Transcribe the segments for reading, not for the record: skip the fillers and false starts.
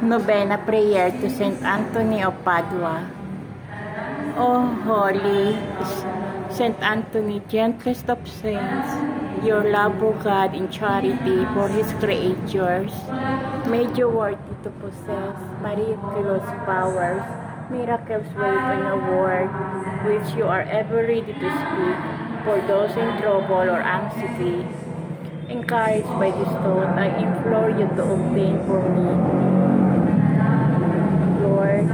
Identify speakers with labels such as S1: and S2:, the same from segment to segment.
S1: Novena Prayer to Saint Anthony of Padua. O Holy Saint Anthony, gentlest of saints, your love for God and charity for His creatures made you worthy to possess miraculous powers, miracles wait on a word which you are ever ready to speak for those in trouble or anxiety. Encouraged by this thought, I implore you to obtain for me, Lord,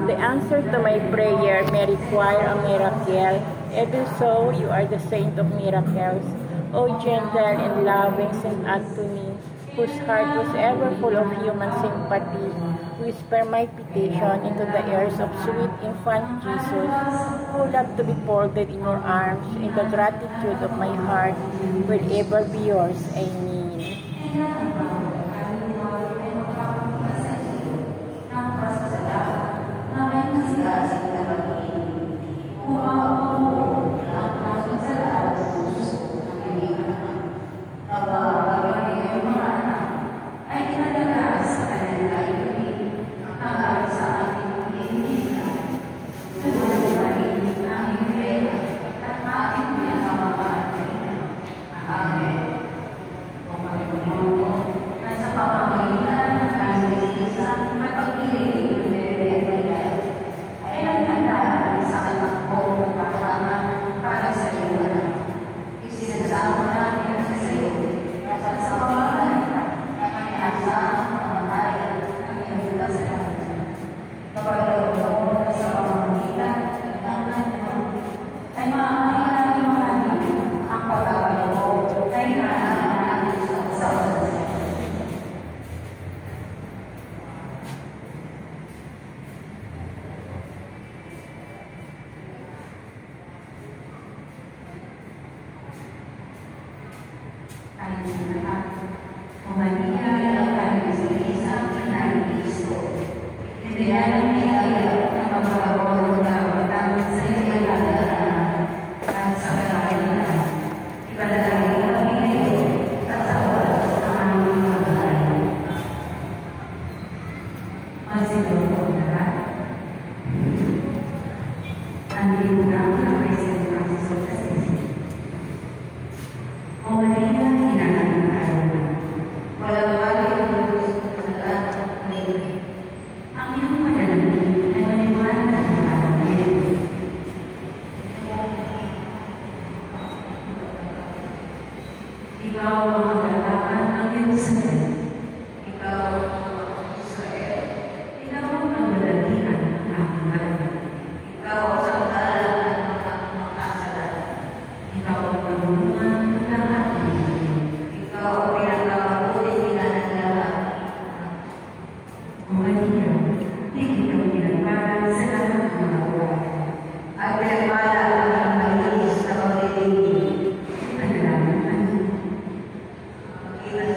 S1: the answer to my prayer may require a miracle. Even so, you are the saint of miracles. O gentle and loving Saint Anthony, whose heart was ever full of human sympathy, whisper my petition into the ears of sweet infant Jesus, who loved to be folded in your arms, and the gratitude of my heart will ever be yours. Amen.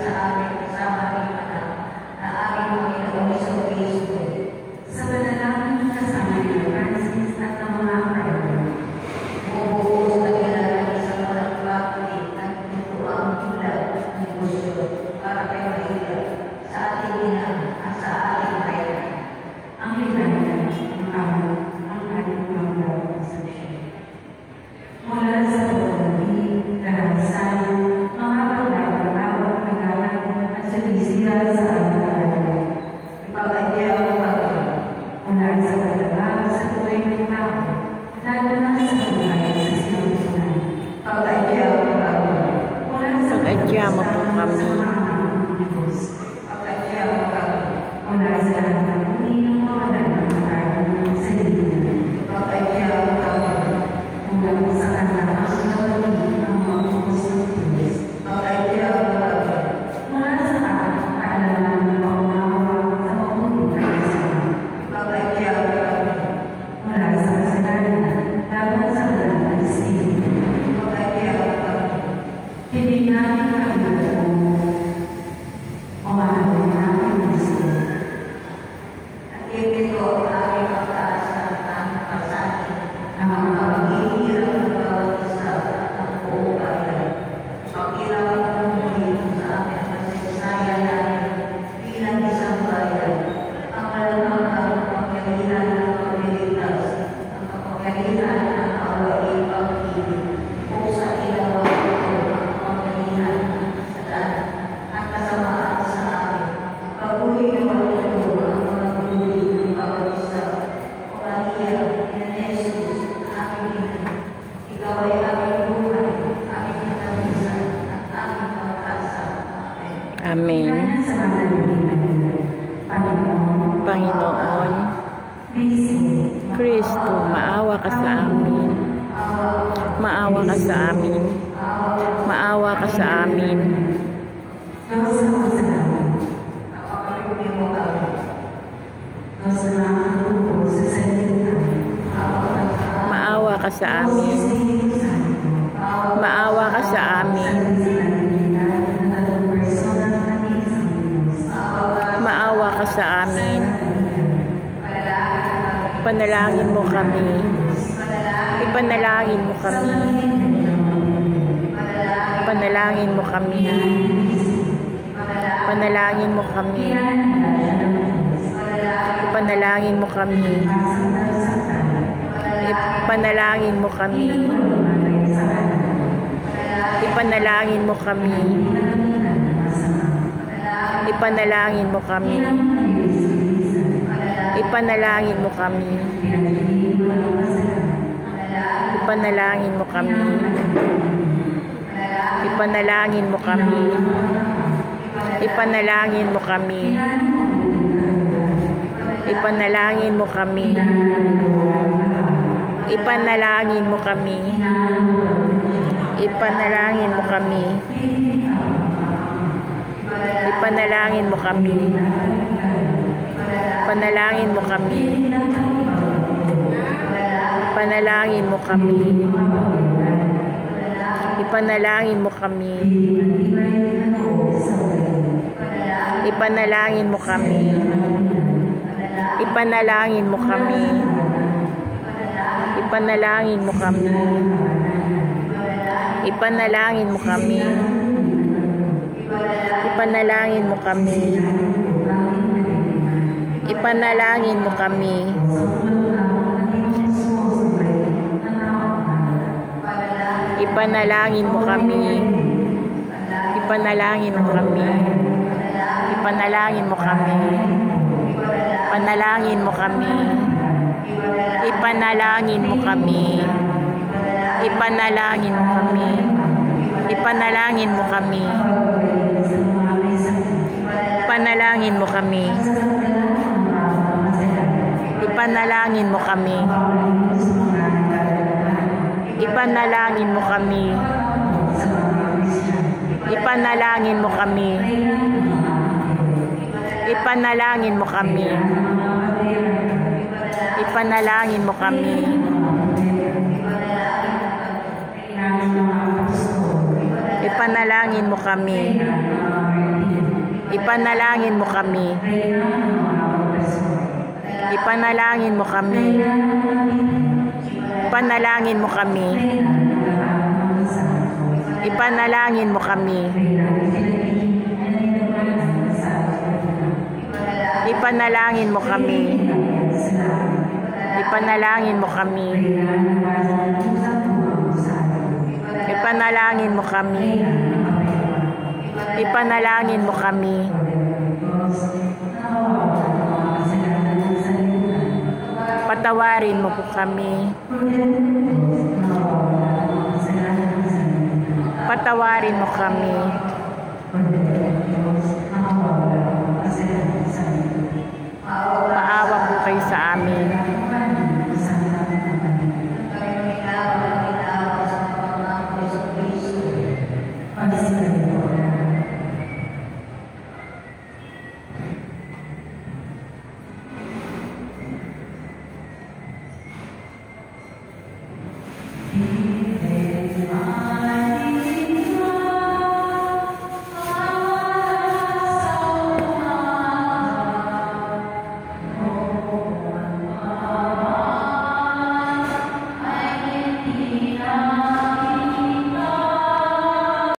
S2: Sa amin, kasama
S1: Amen. Panginoon Kristo, maawa ka sa amin. Maawa ka sa amin. Maawa ka sa amin. Maawa ka sa amin. Maawa ka sa amin. Maawa ka sa amin. Panalangin mo kami. Ipanalangin mo kami. Panalangin mo kami. Panalangin mo kami. Panalangin mo kami. Ipanalangin mo kami. Ipanalangin mo kami. Ipanalangin mo kami. Ipanalangin mo kami. Ipanalangin mo kami. Ipanalangin mo kami. Ipanalangin mo kami. Ipanalangin mo kami. Ipanalangin mo kami. Ipanalangin mo kami. Ipanalangin mo kami. Panalangin mo kami. Panalangin mo kami. Ipanalangin mo kami. Ipanalangin mo kami. Ipanalangin mo kami. Ipanalangin mo kami. Ipanalangin mo kami. Ipanalangin mo kami. Ipanalangin mo kami. Ipanalangin mo kami. Ipanalangin mo kami. Ipanalangin mo kami. Panalangin mo kami. Ipanalangin mo kami. Ipanalangin mo kami. Ipanalangin mo kami. Panalangin mo kami. Ipanalangin mo kami. Ipanalangin mo kami. Ipanalangin mo kami. Ipanalangin mo kami. Ipanalangin mo kami. Ipanalangin mo kami. Ipanalangin mo kami. Ipanalangin mo kami. Ipanalangin mo kami. Ipanalangin mo kami. Ipanalangin mo kami. Ipanalangin mo kami. Ipanalangin mo kami. Ipanalangin mo kami. Patawarin mo po kami. Patawarin mo kami. Maawa po kayo sa amin.